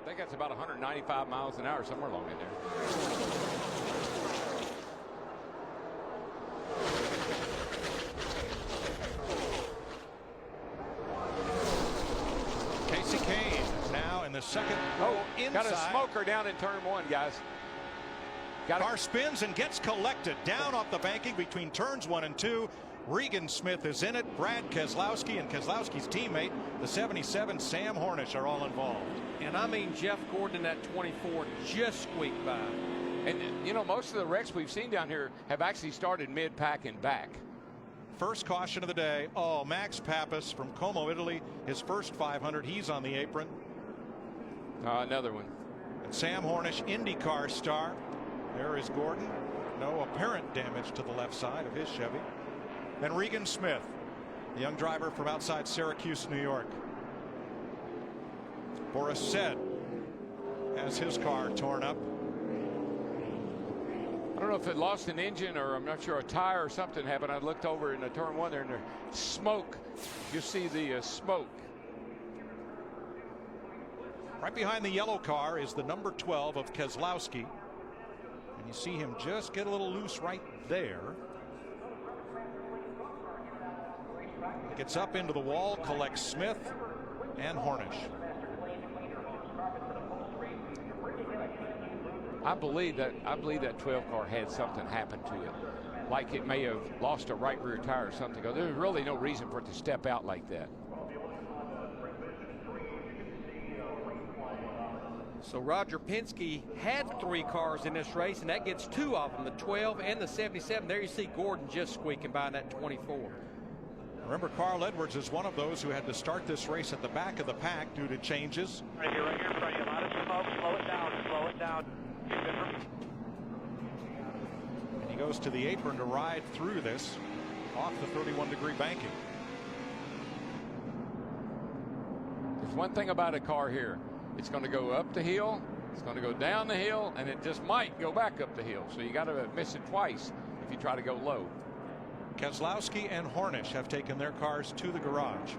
I think that's about 195 miles an hour, somewhere along in there. Now in the second inside. Got a smoker down in turn one, guys. Car spins and gets collected down off the banking between turns 1 and 2. Regan Smith is in it. Brad Keselowski and Keselowski's teammate, the 77 Sam Hornish, are all involved. And I mean, Jeff Gordon in that 24 just squeaked by. And you know, most of the wrecks we've seen down here have actually started mid-pack and back. First caution of the day. Oh, Max Pappas from Como, Italy. His first 500. He's on the apron. Another one. And Sam Hornish, IndyCar star. There is Gordon. No apparent damage to the left side of his Chevy. Then Regan Smith, the young driver from outside Syracuse, New York. Boris Said has his car torn up. I don't know if it lost an engine or I'm not sure a tire or something happened. I looked over in the turn one there and there's smoke. You see the smoke. Right behind the yellow car is the number 12 of Keselowski. And you see him just get a little loose right there. Gets up into the wall, collects Smith and Hornish. I believe that 12 car had something happen to it, like it may have lost a right rear tire or something. There's really no reason for it to step out like that. So Roger Penske had 3 cars in this race, and that gets 2 of them, the 12 and the 77. There you see Gordon just squeaking by in that 24. Remember, Carl Edwards is one of those who had to start this race at the back of the pack due to changes. Right here in front of you. A lot of smoke. Slow it down. Slow it down. And he goes to the apron to ride through this off the 31-degree banking. There's one thing about a car here. It's going to go up the hill, it's going to go down the hill, and it just might go back up the hill. So you got to miss it twice if you try to go low. Keselowski and Hornish have taken their cars to the garage.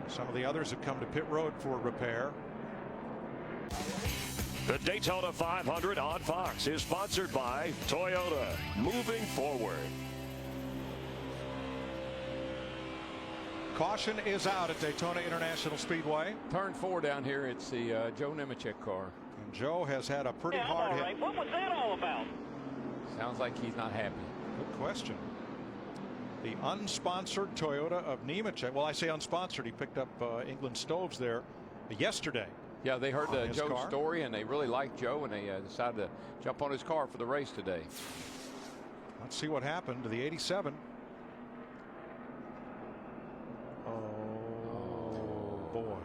Some of the others have come to pit road for repair. The Daytona 500 on Fox is sponsored by Toyota. Moving forward. Caution is out at Daytona International Speedway. Turn 4 down here. It's the Joe Nemechek car. And Joe has had a pretty hard hit. Right. What was that all about? Sounds like he's not happy. Good question. The unsponsored Toyota of Nemechek. Well, I say unsponsored. He picked up England Stoves there yesterday. Yeah, they heard Joe's car. story, and they really liked Joe, and they decided to jump on his car for the race today. Let's see what happened to the 87. Oh, boy.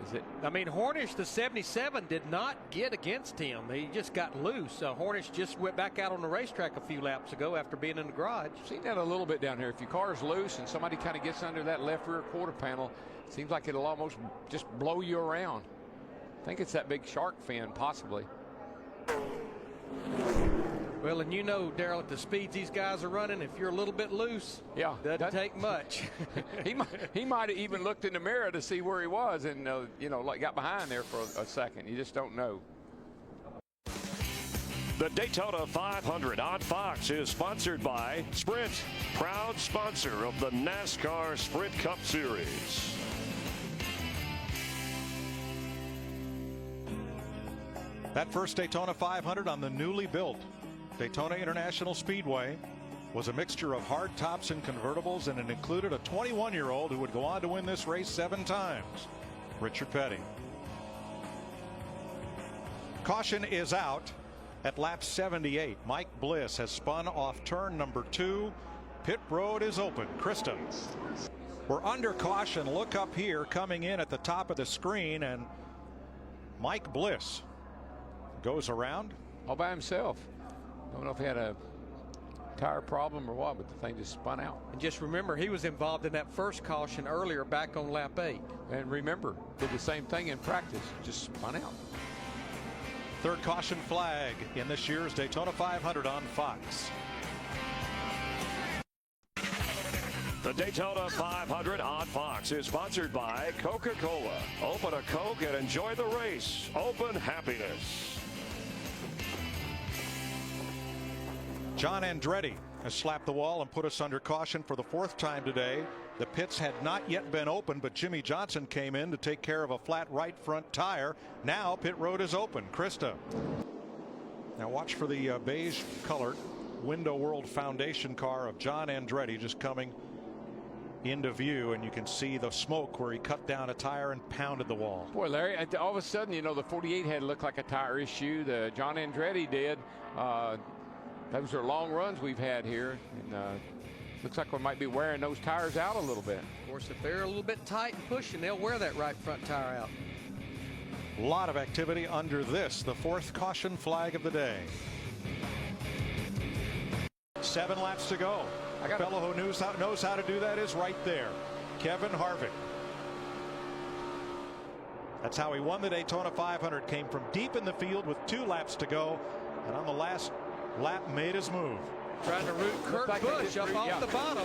Is it? I mean, Hornish, the 77, did not get against him. He just got loose. Hornish just went back out on the racetrack a few laps ago after being in the garage. Seen that a little bit down here. If your car's loose and somebody kind of gets under that left rear quarter panel, it seems like it'll almost just blow you around. I think it's that big shark fin, possibly. Well, and you know, Darrell, at the speeds these guys are running, if you're a little bit loose, yeah, doesn't take much. he might have even looked in the mirror to see where he was, and you know, like got behind there for a second. You just don't know. The Daytona 500 on Fox is sponsored by Sprint, proud sponsor of the NASCAR Sprint Cup Series. That first Daytona 500 on the newly built Daytona International Speedway was a mixture of hard tops and convertibles, and it included a 21-year-old who would go on to win this race 7 times, Richard Petty. Caution is out at lap 78. Mike Bliss has spun off turn number 2. Pit road is open. Krista. We're under caution. Look up here, coming in at the top of the screen, and Mike Bliss goes around all by himself. Don't know if he had a tire problem or what, but the thing just spun out. And just remember, he was involved in that first caution earlier back on lap 8. And remember, did the same thing in practice, just spun out. Third caution flag in this year's Daytona 500 on Fox. The Daytona 500 on Fox is sponsored by Coca-Cola. Open a Coke and enjoy the race. Open happiness. John Andretti has slapped the wall and put us under caution for the 4th time today. The pits had not yet been open, but Jimmy Johnson came in to take care of a flat right front tire. Now pit road is open. Krista. Now watch for the beige colored Window World Foundation car of John Andretti just coming into view, and you can see the smoke where he cut down a tire and pounded the wall. Boy, Larry, all of a sudden, you know, the 48 had looked like a tire issue. The John Andretti did. Those are long runs we've had here, and looks like we might be wearing those tires out a little bit. Of course, if they're a little bit tight and pushing, they'll wear that right front tire out. A lot of activity under this, the 4th caution flag of the day. 7 laps to go. A fellow who knows how to do that is right there, Kevin Harvick. That's how he won the Daytona 500. Came from deep in the field with 2 laps to go, and on the last lap made his move. Trying to root Kurt Busch up off the bottom.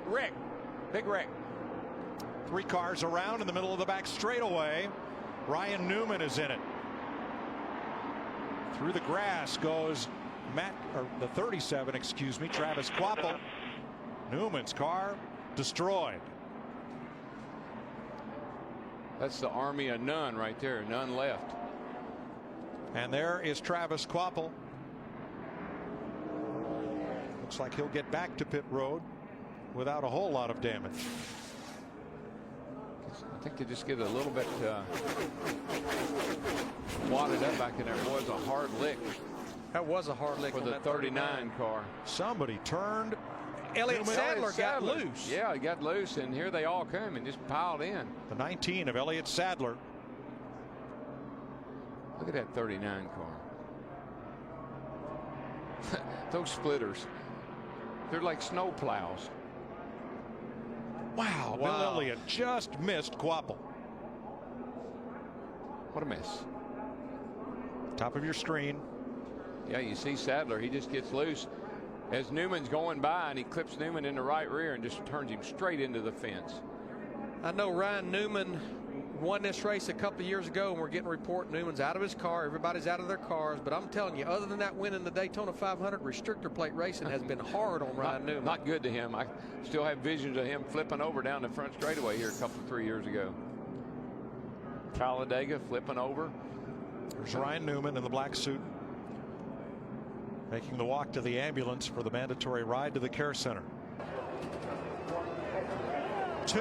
Wreck. Big wreck. 3 cars around in the middle of the back straightaway. Ryan Newman is in it. Through the grass goes the 37, excuse me, Travis Kvapil. Newman's car destroyed. That's the army of none right there. None left. And there is Travis Kvapil. Looks like he'll get back to pit road without a whole lot of damage. I think they just get a little bit wadded up back in there. It was a hard lick. That was a hard lick for the 39 car. Somebody turned. Elliott Sadler got loose. Yeah, he got loose, and here they all come and just piled in. The 19 of Elliott Sadler. Look at that 39 car. Those splitters, they're like snow plows. Wow. Bill Elliott just missed Kvapil. What a miss. Top of your screen. Yeah, you see Sadler, he just gets loose as Newman's going by, and he clips Newman in the right rear and just turns him straight into the fence. I know Ryan Newman won this race a couple of years ago, and we're getting a report Newman's out of his car. Everybody's out of their cars. But I'm telling you, other than that win in the Daytona 500, restrictor plate racing has been hard on Ryan Newman. Not good to him. I still have visions of him flipping over down the front straightaway here a couple, 3 years ago. Talladega flipping over. There's Ryan Newman in the black suit, making the walk to the ambulance for the mandatory ride to the care center. 2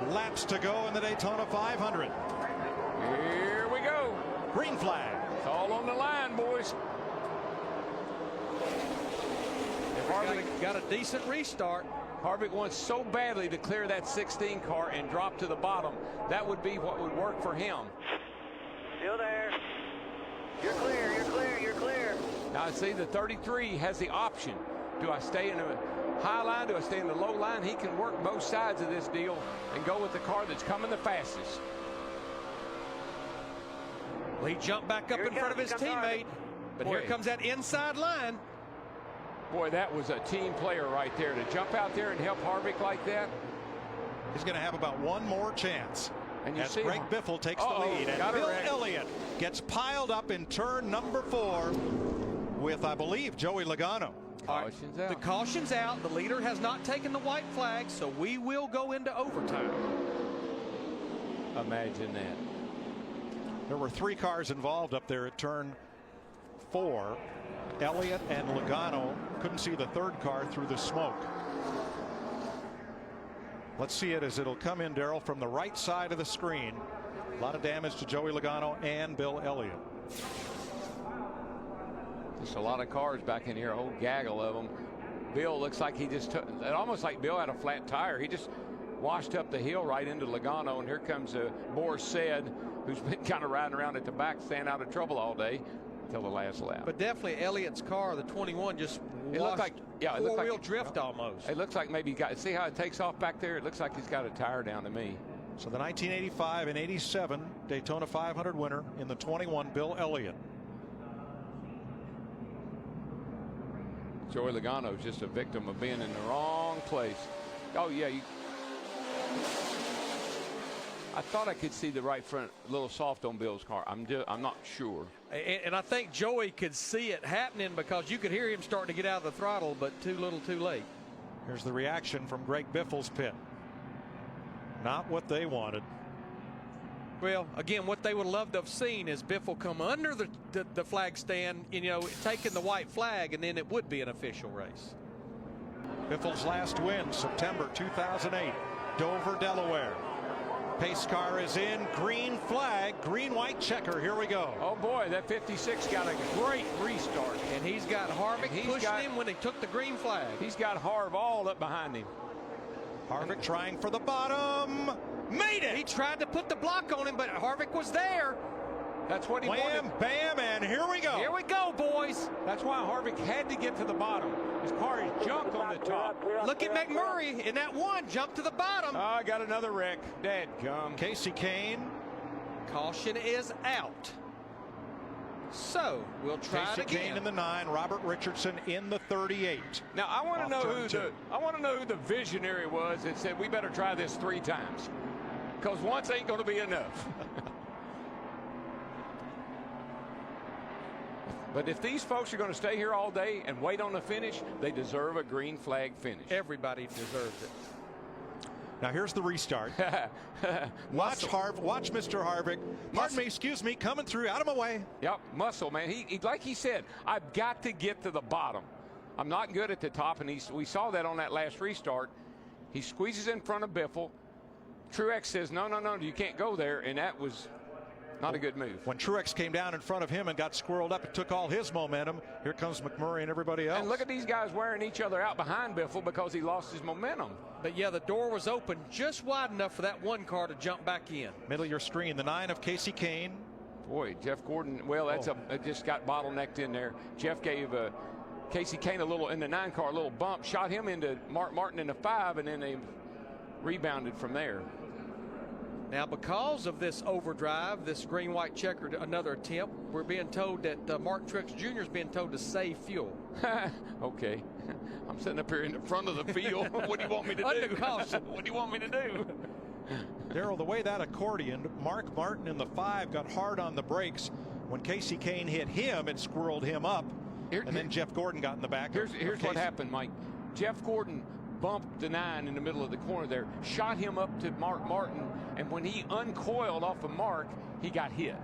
laps to go in the Daytona 500. Here we go. Green flag. It's all on the line, boys. If Harvick got a decent restart. Harvick wants so badly to clear that 16 car and drop to the bottom. That would be what would work for him. Still there. You're clear, you're clear, you're clear. Now, see, the 33 has the option. Do I stay in the high line? Do I stay in the low line? He can work both sides of this deal and go with the car that's coming the fastest. Well, he jumped back up in front of his teammate. But here comes that inside line. Boy, that was a team player right there. To jump out there and help Harvick like that. He's going to have about one more chance. And you as see Greg Biffle takes the lead. And Bill Elliott gets piled up in turn number 4 with, I believe, Joey Logano. Caution's out. The caution's out. The leader has not taken the white flag, so we will go into overtime. Imagine that. There were 3 cars involved up there at turn 4. Elliott and Logano couldn't see the 3rd car through the smoke. Let's see it as it'll come in, Darrell, from the right side of the screen. A lot of damage to Joey Logano and Bill Elliott. Just a lot of cars back in here, a whole gaggle of them. Bill looks like he just took, almost like Bill had a flat tire. He just washed up the hill right into Logano, and here comes Boris Said, who's been kind of riding around at the back, staying out of trouble all day until the last lap. But definitely Elliott's car, the 21, just it looked like, yeah, it looked four-wheel like drift almost. It looks like maybe he got, see how it takes off back there? It looks like he's got a tire down to me. So the 1985 and 87 Daytona 500 winner in the 21, Bill Elliott. Joey Logano is just a victim of being in the wrong place. Oh, yeah. I thought I could see the right front a little soft on Bill's car. I'm not sure. And I think Joey could see it happening because you could hear him starting to get out of the throttle, but too little too late. Here's the reaction from Greg Biffle's pit. Not what they wanted. Well, again, what they would love to have seen is Biffle come under the flag stand, you know, taking the white flag, and then it would be an official race. Biffle's last win, September 2008, Dover, Delaware. Pace car is in, green flag, green-white checker. Here we go. Oh, boy, that 56 got a great restart. And he's got Harvick pushing him when he took the green flag. He's got Harv all up behind him. Harvick trying for the bottom. Made it! He tried to put the block on him, but Harvick was there. That's what he Wham, wanted. bam, and here we go. Here we go, boys. That's why Harvick had to get to the bottom. His car is junk on the top. Look at McMurray in that one, jump to the bottom. Oh, I got another wreck. Dadgum. Casey Kane. Caution is out. So we'll try Casey it again. Kane in the 9, Robert Richardson in the 38. Now I want to know who the visionary was that said we better try this 3 times, because once ain't going to be enough. But if these folks are going to stay here all day and wait on the finish, they deserve a green flag finish. Everybody deserves it. Now here's the restart. Watch Mr. Harvick. Pardon me, excuse me, coming through, out of my way. Yep, muscle, man. He like he said, I've got to get to the bottom. I'm not good at the top, and we saw that on that last restart. He squeezes in front of Biffle. Truex says, no, you can't go there, and that was not a good move. When Truex came down in front of him and got squirreled up, it took all his momentum. Here comes McMurray and everybody else. And look at these guys wearing each other out behind Biffle because he lost his momentum. But yeah, the door was open just wide enough for that one car to jump back in. Middle of your screen, the 9 of Casey Kane. Boy, Jeff Gordon, well, it just got bottlenecked in there. Jeff gave Casey Kane in the 9 car, a little bump, shot him into Mark Martin in the 5, and then they rebounded from there. Now, because of this overdrive, this green-white checker, another attempt, we're being told that Martin Truex Jr. is being told to save fuel. Okay. I'm sitting up here in the front of the field. What do you want me to do? Under caution. What do you want me to do? Darrell, the way that accordioned, Mark Martin in the 5 got hard on the brakes. When Casey Kane hit him, it squirreled him up. And then Jeff Gordon got in the back. Here's what happened, Mike. Jeff Gordon bumped the 9 in the middle of the corner there, shot him up to Mark Martin, and when he uncoiled off of Mark, he got hit.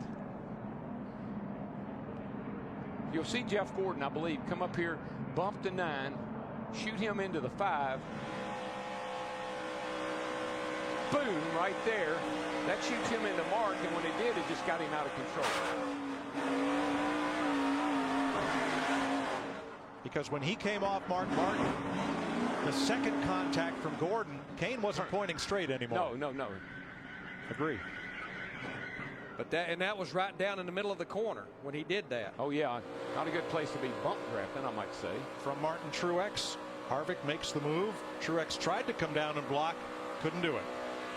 You'll see Jeff Gordon, I believe, come up here, bump the 9, shoot him into the 5. Boom, right there. That shoots him into Mark, and when it did, it just got him out of control. Because when he came off Mark Martin, the second contact from Gordon, Kane wasn't pointing straight anymore. No. Agree. But that was right down in the middle of the corner when he did that. Oh, yeah. Not a good place to be bump drafting, I might say. From Martin Truex, Harvick makes the move. Truex tried to come down and block, couldn't do it.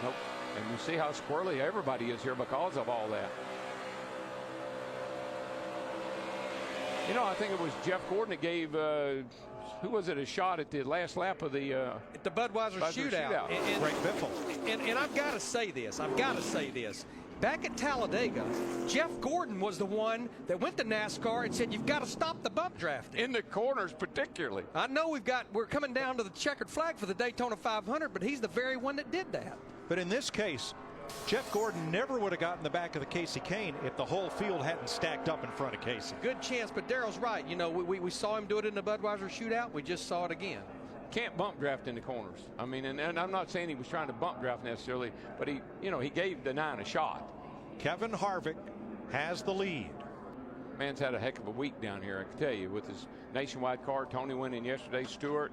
Nope. And you see how squirrely everybody is here because of all that. You know, I think it was Jeff Gordon that gave, who was it, a shot at the last lap of the at the Budweiser shootout. Greg Biffle. And I've got to say this. Back at Talladega, Jeff Gordon was the one that went to NASCAR and said, you've got to stop the bump drafting. In the corners particularly. I know we're coming down to the checkered flag for the Daytona 500, but he's the very one that did that. But in this case, Jeff Gordon never would have gotten the back of the Casey Kane if the whole field hadn't stacked up in front of Casey. Good chance, but Darrell's right. You know, we saw him do it in the Budweiser shootout. We just saw it again. Can't bump draft in the corners. I mean, and I'm not saying he was trying to bump draft necessarily, but he gave the 9 a shot. Kevin Harvick has the lead. Man's had a heck of a week down here, I can tell you, with his nationwide car. Tony winning yesterday, Stewart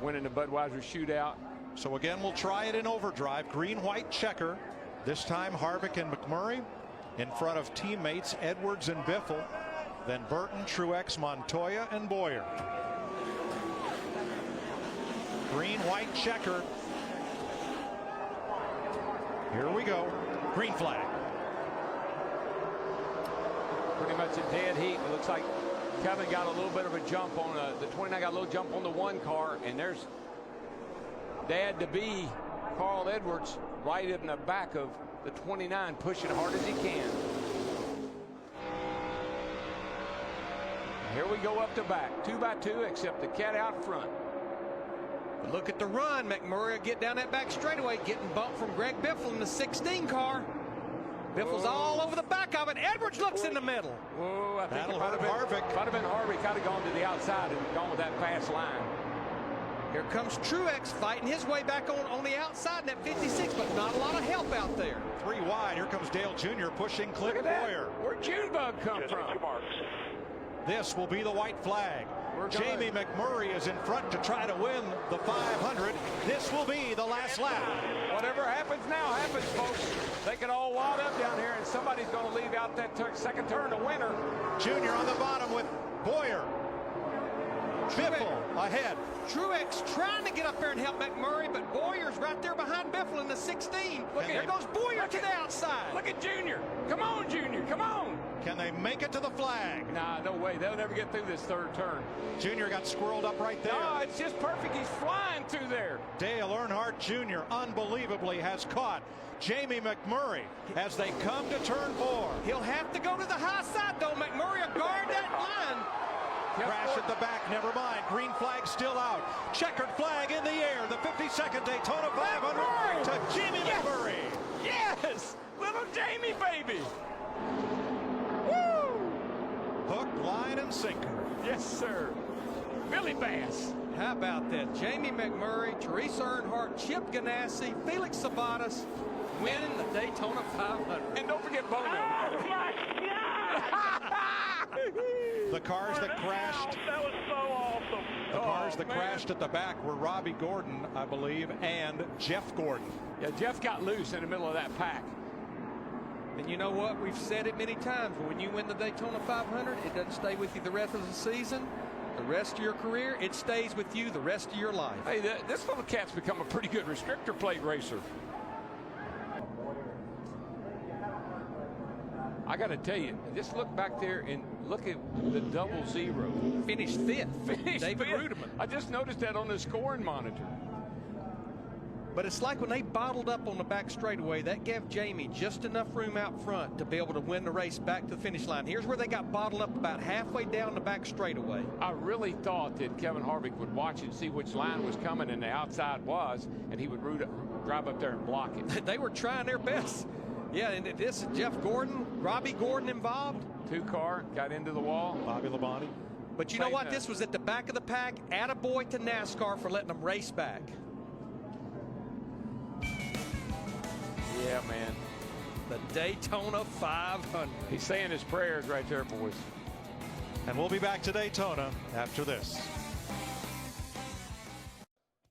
winning the Budweiser shootout. So again, we'll try it in overdrive. Green-white checker. This time Harvick and McMurray in front of teammates Edwards and Biffle. Then Burton, Truex, Montoya, and Boyer. Green-white checker. Here we go. Green flag. Pretty much a dead heat. It looks like Kevin got a little bit of a jump on the 29 got a little jump on the 1 car, and there's dad-to-be Carl Edwards right in the back of the 29, pushing hard as he can. Here we go up the back, 2 by 2, except the cat out front. But look at the run. McMurray will get down that back straightaway, getting bumped from Greg Biffle in the 16 car. Biffle's all over the back of it. Edwards looks in the middle. Whoa, I think That'll it might hurt Harvick. Might have been Harvick. I'd have gone to the outside and gone with that fast line. Here comes Truex fighting his way back on the outside in that 56, but not a lot of help out there. 3 wide. Here comes Dale Jr. pushing Clint Boyer. Where'd Junebug come from? This will be the white flag. Jamie McMurray is in front to try to win the 500. This will be the last lap. Whatever happens now happens, folks. They can all wad up down here, and somebody's going to leave out that second turn a winner. Junior on the bottom with Boyer. Biffle ahead. Truex trying to get up there and help McMurray, but Boyer's right there behind Biffle in the 16. There goes Boyer to the outside. Look at Junior. Come on, Junior. Come on. Can they make it to the flag? Nah, no way. They'll never get through this third turn. Junior got squirreled up right there. No, it's just perfect. He's flying through there. Dale Earnhardt Jr. unbelievably has caught Jamie McMurray as they come to turn 4. He'll have to go to the high side, though. McMurray will guard that line. Crash at the back, never mind. Green flag still out. Checkered flag in the air. The 52nd Daytona 500 to Jamie McMurray. Yes! Little Jamie, baby! Hook, line, and sinker. Yes, sir. Billy Bass. How about that? Jamie McMurray, Teresa Earnhardt, Chip Ganassi, Felix Sabates winning the Daytona 500. And don't forget Bono. Oh, my God! The cars that crashed. That was so awesome. The cars that crashed at the back were Robbie Gordon, I believe, and Jeff Gordon. Yeah, Jeff got loose in the middle of that pack. And you know what? We've said it many times. When you win the Daytona 500, it doesn't stay with you the rest of the season, the rest of your career. It stays with you the rest of your life. Hey, this little cat's become a pretty good restrictor plate racer. I got to tell you, just look back there and look at the 00. Finished 5th. Finished David 5th. Rudiman. I just noticed that on the scoring monitor. But it's like when they bottled up on the back straightaway, that gave Jamie just enough room out front to be able to win the race back to the finish line. Here's where they got bottled up about halfway down the back straightaway. I really thought that Kevin Harvick would watch and see which line was coming and the outside was, and he would drive up there and block it. They were trying their best. Yeah, and this is Jeff Gordon, Robbie Gordon involved. 2-car, got into the wall. Bobby Labonte. But you know what? This was at the back of the pack. Attaboy to NASCAR for letting them race back. Yeah, man. The Daytona 500. He's saying his prayers right there, boys. And we'll be back to Daytona after this.